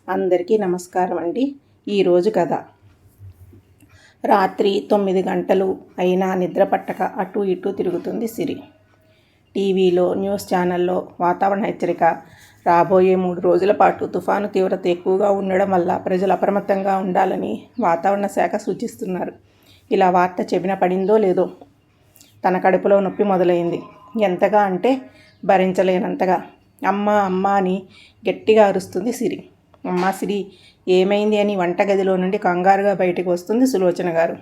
అందరికీ నమస్కారం అండి. ఈరోజు కథ. రాత్రి 9 గంటలు అయినా నిద్ర పట్టక అటు ఇటు తిరుగుతుంది సిరి. టీవీలో, న్యూస్ ఛానల్లో వాతావరణ హెచ్చరిక. రాబోయే 3 రోజుల పాటు తుఫాను తీవ్రత ఎక్కువగా ఉండడం వల్ల ప్రజలు అప్రమత్తంగా ఉండాలని వాతావరణ శాఖ సూచిస్తున్నారు. ఇలా వార్త చెవిన పడిందో లేదో తన కడుపులో నొప్పి మొదలైంది. ఎంతగా అంటే భరించలేనంతగా. అమ్మ అమ్మ అని గట్టిగా అరుస్తుంది సిరి. అమ్మా సిరి, ఏమైంది అని వంటగదిలో నుండి కంగారుగా బయటికి వస్తుంది సులోచన గారు.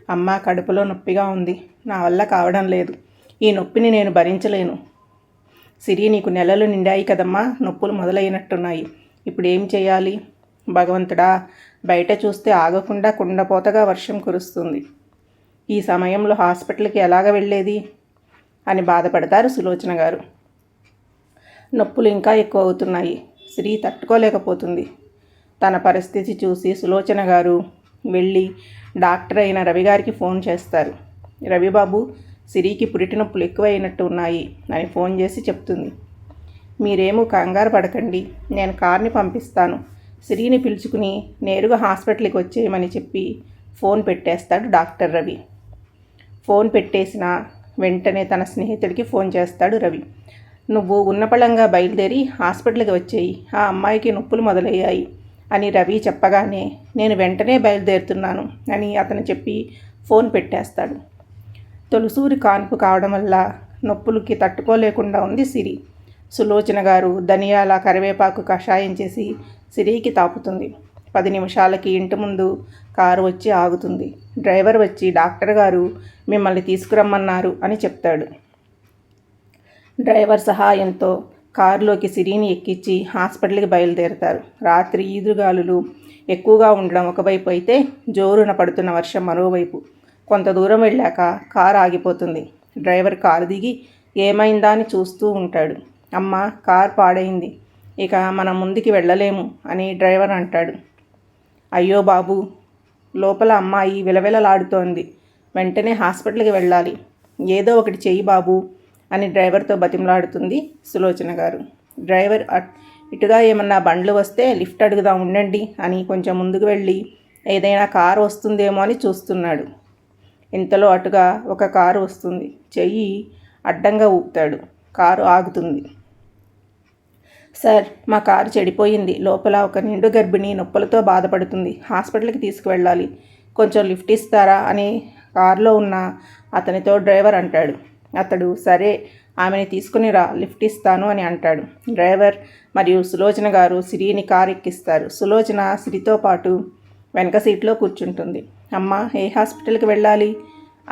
అమ్మ, కడుపులో నొప్పిగా ఉంది, నా వల్ల కావడం లేదు, ఈ నొప్పిని నేను భరించలేను. సిరి, నీకు నెలలు నిండాయి కదమ్మా, నొప్పులు మొదలైనట్టున్నాయి, ఇప్పుడు ఏం చేయాలి? భగవంతుడా, బయట చూస్తే ఆగకుండా కుండపోతగా వర్షం కురుస్తుంది. ఈ సమయంలో హాస్పిటల్కి ఎలాగ వెళ్ళేది అని బాధపడతారు సులోచన గారు. నొప్పులు ఇంకా ఎక్కువ అవుతున్నాయి. సిరి తట్టుకోలేకపోతుంది. తన పరిస్థితి చూసి సులోచన గారు వెళ్ళి డాక్టర్ అయిన రవి గారికి ఫోన్ చేస్తారు. రవిబాబు, సిరికి పురిటి నొప్పులు ఎక్కువైనట్టు ఉన్నాయి అని ఫోన్ చేసి చెప్తుంది. మీరేమో కంగారు పడకండి, నేను కార్ని పంపిస్తాను, సిరిని పిలుచుకుని నేరుగా హాస్పిటల్కి వచ్చేయమని చెప్పి ఫోన్ పెట్టేస్తాడు డాక్టర్ రవి. ఫోన్ పెట్టేసిన వెంటనే తన స్నేహితుడికి ఫోన్ చేస్తాడు రవి. నువ్వు ఉన్నపళంగా బయలుదేరి హాస్పిటల్కి వచ్చేయి, ఆ అమ్మాయికి నొప్పులు మొదలయ్యాయి అని రవి చెప్పగానే నేను వెంటనే బయలుదేరుతున్నాను అని అతను చెప్పి ఫోన్ పెట్టేస్తాడు. తొలిసూరి కాన్పు కావడం వల్ల నొప్పులకి తట్టుకోలేకుండా ఉంది సిరి. సులోచన గారు ధనియాల కరివేపాకు కషాయం చేసి సిరికి తాపుతుంది. 10 నిమిషాలకి ఇంటి ముందు కారు వచ్చి ఆగుతుంది. డ్రైవర్ వచ్చి డాక్టర్ గారు మిమ్మల్ని తీసుకురమ్మన్నారు అని చెప్తాడు. డ్రైవర్ సహాయంతో కారులోకి సిరిని ఎక్కించి హాస్పిటల్కి బయలుదేరుతారు. రాత్రి ఈదురుగాలులు ఎక్కువగా ఉండడం ఒకవైపు అయితే జోరున పడుతున్న వర్షం మరోవైపు. కొంత దూరం వెళ్ళాక కారు ఆగిపోతుంది. డ్రైవర్ కారు దిగి ఏమైందా అని చూస్తూ ఉంటాడు. అమ్మ, కారు పాడైంది, ఇక మనం ముందుకి వెళ్ళలేము అని డ్రైవర్ అంటాడు. అయ్యో బాబు, లోపల అమ్మాయి విలవిలలాడుతోంది, వెంటనే హాస్పిటల్కి వెళ్ళాలి, ఏదో ఒకటి చెయ్యి బాబు అని డ్రైవర్తో బతిమలాడుతుంది సులోచన గారు. డ్రైవర్ ఇటుగా ఏమన్నా బండ్లు వస్తే లిఫ్ట్ అడుగుదాం ఉండండి అని కొంచెం ముందుకు వెళ్ళి ఏదైనా కారు వస్తుందేమో అని చూస్తున్నాడు. ఇంతలో అటుగా ఒక కారు వస్తుంది. చెయ్యి అడ్డంగా ఊపుతాడు. కారు ఆగుతుంది. సార్, మా కారు చెడిపోయింది, లోపల ఒక నిండు గర్భిణి నొప్పులతో బాధపడుతుంది, హాస్పిటల్కి తీసుకువెళ్ళాలి, కొంచెం లిఫ్ట్ ఇస్తారా అని కారులో ఉన్న అతనితో డ్రైవర్ అంటాడు. అతడు సరే, ఆమెని తీసుకుని రా, లిఫ్ట్ ఇస్తాను అని అంటాడు. డ్రైవర్ మరియు సులోచన గారు సిరిని కారు ఎక్కిస్తారు. సులోచన సిరితో పాటు వెనక సీట్లో కూర్చుంటుంది. అమ్మ, ఏ హాస్పిటల్కి వెళ్ళాలి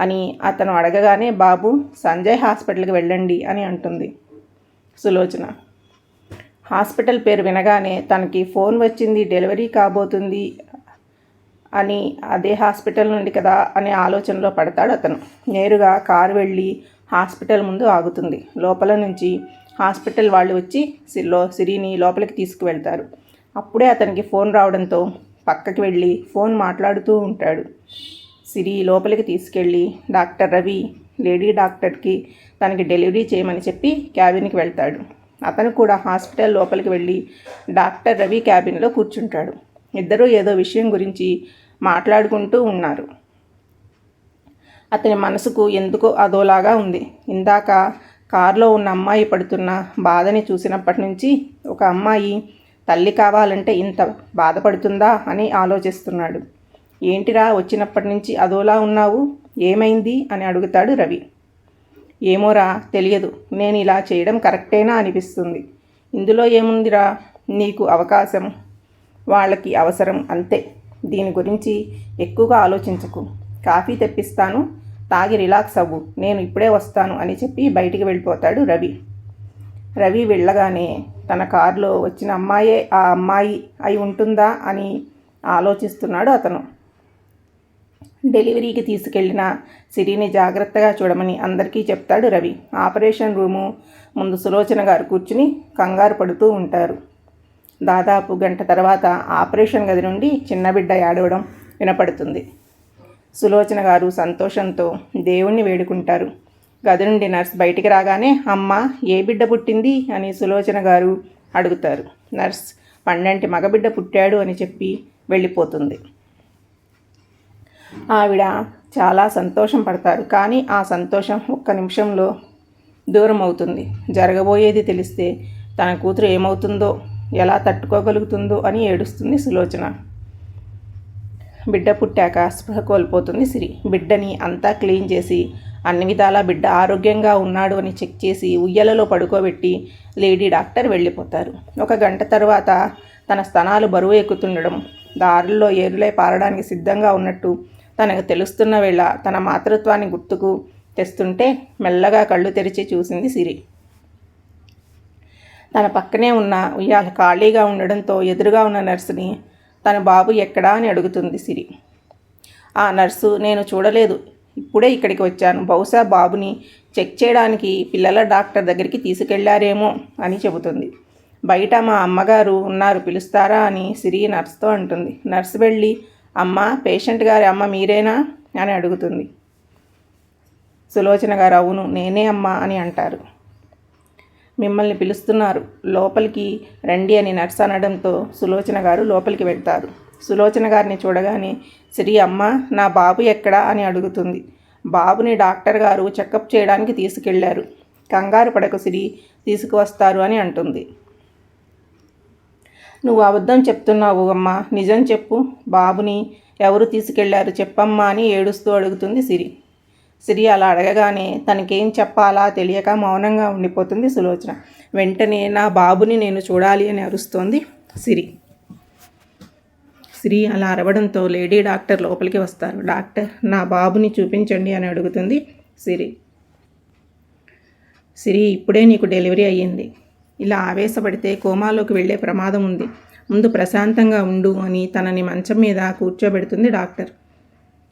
అని అతను అడగగానే బాబు, సంజయ్ హాస్పిటల్కి వెళ్ళండి అని అంటుంది సులోచన. హాస్పిటల్ పేరు వినగానే తనకి ఫోన్ వచ్చింది, డెలివరీ కాబోతుంది అని, అదే హాస్పిటల్ నుండి కదా అనే ఆలోచనలో పడతాడు అతను. నేరుగా కారు వెళ్ళి హాస్పిటల్ ముందు ఆగుతుంది. లోపల నుంచి హాస్పిటల్ వాళ్ళు వచ్చి సిరిని లోపలికి తీసుకువెళ్తారు. అప్పుడే అతనికి ఫోన్ రావడంతో పక్కకి వెళ్ళి ఫోన్ మాట్లాడుతూ ఉంటాడు. సిరి లోపలికి తీసుకెళ్ళి డాక్టర్ రవి, లేడీ డాక్టర్కి తనకి డెలివరీ చేయమని చెప్పి క్యాబిన్కి వెళ్తాడు. అతను కూడా హాస్పిటల్ లోపలికి వెళ్ళి డాక్టర్ రవి క్యాబిన్లో కూర్చుంటాడు. ఇద్దరూ ఏదో విషయం గురించి మాట్లాడుకుంటూ ఉన్నారు. అతని మనసుకు ఎందుకో అదోలాగా ఉంది. ఇందాక కారులో ఉన్న అమ్మాయి పడుతున్న బాధని చూసినప్పటి నుంచి ఒక అమ్మాయి తల్లి కావాలంటే ఇంత బాధపడుతుందా అని ఆలోచిస్తున్నాడు. ఏంటిరా, వచ్చినప్పటి నుంచి అదోలా ఉన్నావు, ఏమైంది అని అడుగుతాడు రవి. ఏమోరా, తెలియదు, నేను ఇలా చేయడం కరెక్టేనా అనిపిస్తుంది. ఇందులో ఏముందిరా, నీకు అవకాశం, వాళ్ళకి అవసరం, అంతే, దీని గురించి ఎక్కువగా ఆలోచించకు, కాఫీ తెప్పిస్తాను, తాగి రిలాక్స్ అవ్వు, నేను ఇప్పుడే వస్తాను అని చెప్పి బయటికి వెళ్ళిపోతాడు రవి. రవి వెళ్ళగానే తన కారులో వచ్చిన అమ్మాయే ఆ అమ్మాయి అయి ఉంటుందా అని ఆలోచిస్తున్నాడు అతను. డెలివరీకి తీసుకెళ్లిన సిరిని జాగ్రత్తగా చూడమని అందరికీ చెప్తాడు రవి. ఆపరేషన్ రూము ముందు సులోచన గారు కూర్చుని కంగారు పడుతూ ఉంటారు. దాదాపు గంట తర్వాత ఆపరేషన్ గది నుండి చిన్న బిడ్డ ఏడవడం వినపడుతుంది. సులోచన గారు సంతోషంతో దేవుణ్ణి వేడుకుంటారు. గది నుండి నర్స్ బయటికి రాగానే, అమ్మ, ఏ బిడ్డ పుట్టింది అని సులోచన గారు అడుగుతారు. నర్స్ పండంటి మగబిడ్డ పుట్టాడు అని చెప్పి వెళ్ళిపోతుంది. ఆవిడ చాలా సంతోషం పడతారు. కానీ ఆ సంతోషం ఒక్క నిమిషంలో దూరం అవుతుంది. జరగబోయేది తెలిస్తే తన కూతురు ఏమవుతుందో, ఎలా తట్టుకోగలుగుతుందో అని ఏడుస్తుంది సులోచన. బిడ్డ పుట్టాక స్పృహ కోల్పోతుంది సిరి. బిడ్డని అంతా క్లీన్ చేసి అన్ని విధాలా బిడ్డ ఆరోగ్యంగా ఉన్నాడు అని చెక్ చేసి ఉయ్యలలో పడుకోబెట్టి లేడీ డాక్టర్ వెళ్ళిపోతారు. 1 గంట తర్వాత తన స్తనాలు బరువు ఎక్కుతుండడం, దారుల్లో ఏరులై పారడానికి సిద్ధంగా ఉన్నట్టు తనకు తెలుస్తున్న వేళ తన మాతృత్వాన్ని గుర్తుకు తెస్తుంటే మెల్లగా కళ్ళు తెరిచి చూసింది సిరి. తన పక్కనే ఉన్న ఉయ్యాల ఖాళీగా ఉండడంతో ఎదురుగా ఉన్న నర్సుని తన బాబు ఎక్కడా అని అడుగుతుంది సిరి. ఆ నర్సు, నేను చూడలేదు, ఇప్పుడే ఇక్కడికి వచ్చాను, బహుశా బాబుని చెక్ చేయడానికి పిల్లల డాక్టర్ దగ్గరికి తీసుకెళ్లారేమో అని చెబుతుంది. బయట మా అమ్మగారు ఉన్నారు, పిలుస్తారా అని సిరి నర్సుతో అంటుంది. నర్సు వెళ్ళి, అమ్మ, పేషెంట్ గారి అమ్మ మీరేనా అని అడుగుతుంది. సులోచన గారు, అవును నేనే అమ్మా అని అంటారు. మిమ్మల్ని పిలుస్తున్నారు, లోపలికి రండి అని నర్సు అనడంతో సులోచన గారు లోపలికి వెళ్తారు. సులోచన గారిని చూడగానే సిరి, అమ్మ నా బాబు ఎక్కడా అని అడుగుతుంది. బాబుని డాక్టర్ గారు చెకప్ చేయడానికి తీసుకెళ్లారు, కంగారు పడకు సిరి, తీసుకువస్తారు అని అంటుంది. నువ్వు అబద్ధం చెప్తున్నావు అమ్మా, నిజం చెప్పు, బాబుని ఎవరు తీసుకెళ్లారు చెప్పమ్మా అని ఏడుస్తూ అడుగుతుంది సిరి. సిరి అలా అడగగానే తనకేం చెప్పాలా తెలియక మౌనంగా ఉండిపోతుంది సులోచన. వెంటనే నా బాబుని నేను చూడాలి అని అరుస్తోంది సిరి. సిరి అలా అరవడంతో లేడీ డాక్టర్ లోపలికి వస్తారు. డాక్టర్, నా బాబుని చూపించండి అని అడుగుతుంది సిరి. సిరి, ఇప్పుడే నీకు డెలివరీ అయ్యింది, ఇలా ఆవేశపడితే కోమాలోకి వెళ్ళే ప్రమాదం ఉంది, ముందు ప్రశాంతంగా ఉండు అని తనని మంచం మీద కూర్చోబెడుతుంది డాక్టర్.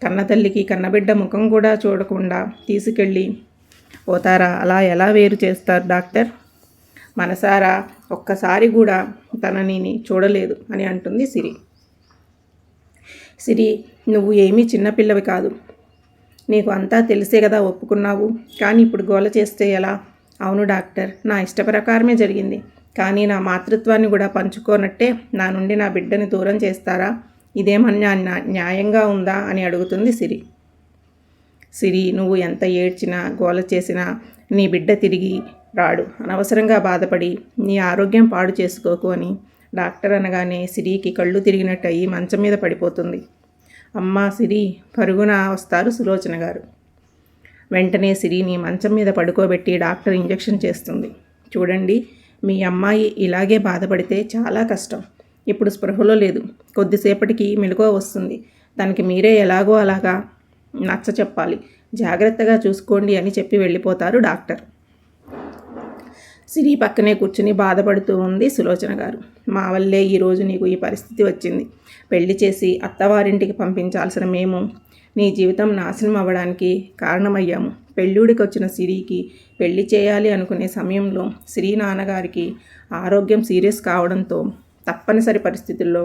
కన్నతల్లికి కన్నబిడ్డ ముఖం కూడా చూడకుండా తీసుకెళ్ళి పోతారా? అలా ఎలా వేరు చేస్తారు డాక్టర్? మనసారా ఒక్కసారి కూడా తనని చూడలేదు అని అంటుంది సిరి. సిరి, నువ్వు ఏమీ చిన్నపిల్లవి కాదు, నీకు అంతా తెలిసే కదా ఒప్పుకున్నావు, కానీ ఇప్పుడు గోల చేస్తే ఎలా? అవును డాక్టర్, నా ఇష్ట ప్రకారమే జరిగింది, కానీ నా మాతృత్వాన్ని కూడా పంచుకోనట్టే నా నుండి నా బిడ్డని దూరం చేస్తారా? ఇదేమన్నా న్యాయంగా ఉందా అని అడుగుతుంది సిరి. సిరి, నువ్వు ఎంత ఏడ్చినా గోల చేసినా నీ బిడ్డ తిరిగి రాడు, అనవసరంగా బాధపడి నీ ఆరోగ్యం పాడు చేసుకోకు అని డాక్టర్ అనగానే సిరికి కళ్ళు తిరిగినట్టు అయ్యి మంచం మీద పడిపోతుంది. అమ్మా సిరి, పరుగున వస్తారు సులోచన గారు. వెంటనే సిరిని మంచం మీద పడుకోబెట్టి డాక్టర్ ఇంజెక్షన్ చేస్తుంది. చూడండి, మీ అమ్మాయి ఇలాగే బాధపడితే చాలా కష్టం, ఇప్పుడు స్పృహలో లేదు, కొద్దిసేపటికి మెలకువ వస్తుంది, తనకి మీరే ఎలాగో అలాగా నచ్చ చెప్పాలి, జాగ్రత్తగా చూసుకోండి అని చెప్పి వెళ్ళిపోతారు డాక్టర్. సిరి పక్కనే కూర్చుని బాధపడుతూ ఉంది సులోచన గారు. మా వల్లే ఈరోజు నీకు ఈ పరిస్థితి వచ్చింది, పెళ్లి చేసి అత్తవారింటికి పంపించాల్సిన మేము నీ జీవితం నాశనం అవ్వడానికి కారణమయ్యాము. పెళ్ళిడికి వచ్చిన సిరికి పెళ్లి చేయాలి అనుకునే సమయంలో సిరి నాన్నగారికి ఆరోగ్యం సీరియస్ కావడంతో తప్పనిసరి పరిస్థితుల్లో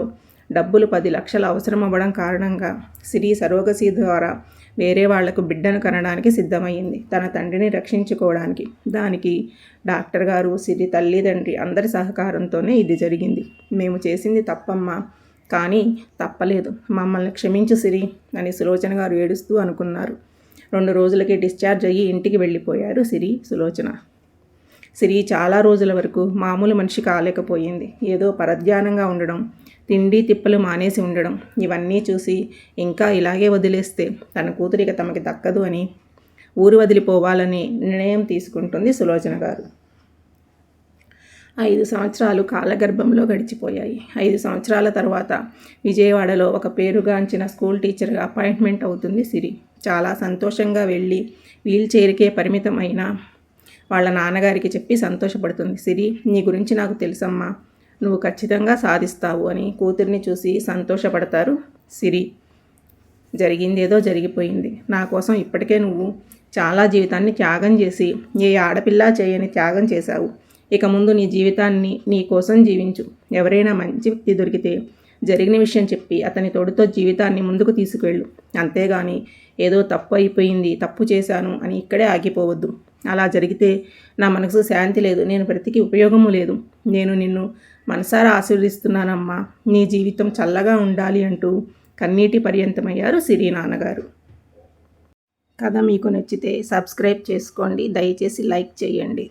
డబ్బులు 10 లక్షలు అవసరం అవ్వడం కారణంగా సిరి సరోగసీ ద్వారా వేరే వాళ్లకు బిడ్డను కనడానికి సిద్ధమయ్యింది, తన తండ్రిని రక్షించుకోవడానికి. దానికి డాక్టర్ గారు, సిరి తల్లిదండ్రి అందరి సహకారంతోనే ఇది జరిగింది. మేము చేసింది తప్పమ్మా, కానీ తప్పలేదు, మమ్మల్ని క్షమించు సిరి అని సులోచన గారు ఏడుస్తూ అనుకున్నారు. 2 రోజులకి డిశ్చార్జ్ అయ్యి ఇంటికి వెళ్ళిపోయారు సిరి, సులోచన. సిరి చాలా రోజుల వరకు మామూలు మనిషి కాలేకపోయింది. ఏదో పరధ్యానంగా ఉండడం, తిండి తిప్పలు మానేసి ఉండడం, ఇవన్నీ చూసి ఇంకా ఇలాగే వదిలేస్తే తన కూతురిక తమకి దక్కదు అని ఊరు వదిలిపోవాలని నిర్ణయం తీసుకుంటుంది సులోచన గారు. 5 సంవత్సరాలు కాలగర్భంలో గడిచిపోయాయి. 5 సంవత్సరాల తర్వాత విజయవాడలో ఒక పేరుగాంచిన స్కూల్ టీచర్గా అపాయింట్మెంట్ అవుతుంది సిరి. చాలా సంతోషంగా వెళ్ళి వీల్ చైర్కే పరిమితం అయిన వాళ్ళ నాన్నగారికి చెప్పి సంతోషపడుతుంది. సిరి, నీ గురించి నాకు తెలుసమ్మా, నువ్వు ఖచ్చితంగా సాధిస్తావు అని కూతుర్ని చూసి సంతోషపడతారు సిరి. జరిగిందేదో జరిగిపోయింది, నా కోసం ఇప్పటికే నువ్వు చాలా జీవితాన్ని త్యాగం చేసి ఏ ఆడపిల్ల చేయని త్యాగం చేశావు. ఇక ముందు నీ జీవితాన్ని నీ కోసం జీవించు. ఎవరైనా మంచి వ్యక్తి దొరికితే జరిగిన విషయం చెప్పి అతని తోడుతో జీవితాన్ని ముందుకు తీసుకువెళ్ళు, అంతేగాని ఏదో తప్పు అయిపోయింది, తప్పు చేశాను అని ఇక్కడే ఆగిపోవద్దు. అలా జరిగితే నా మనసు శాంతి లేదు, నేను బ్రతికి ఉపయోగము లేదు. నేను నిన్ను మనసారా ఆశీర్వదిస్తున్నానమ్మా, నీ జీవితం చల్లగా ఉండాలి అంటూ కన్నీటి పర్యంతమయ్యారు సిరి నాన్నగారు. కథ మీకు నచ్చితే సబ్స్క్రైబ్ చేసుకోండి, దయచేసి లైక్ చేయండి.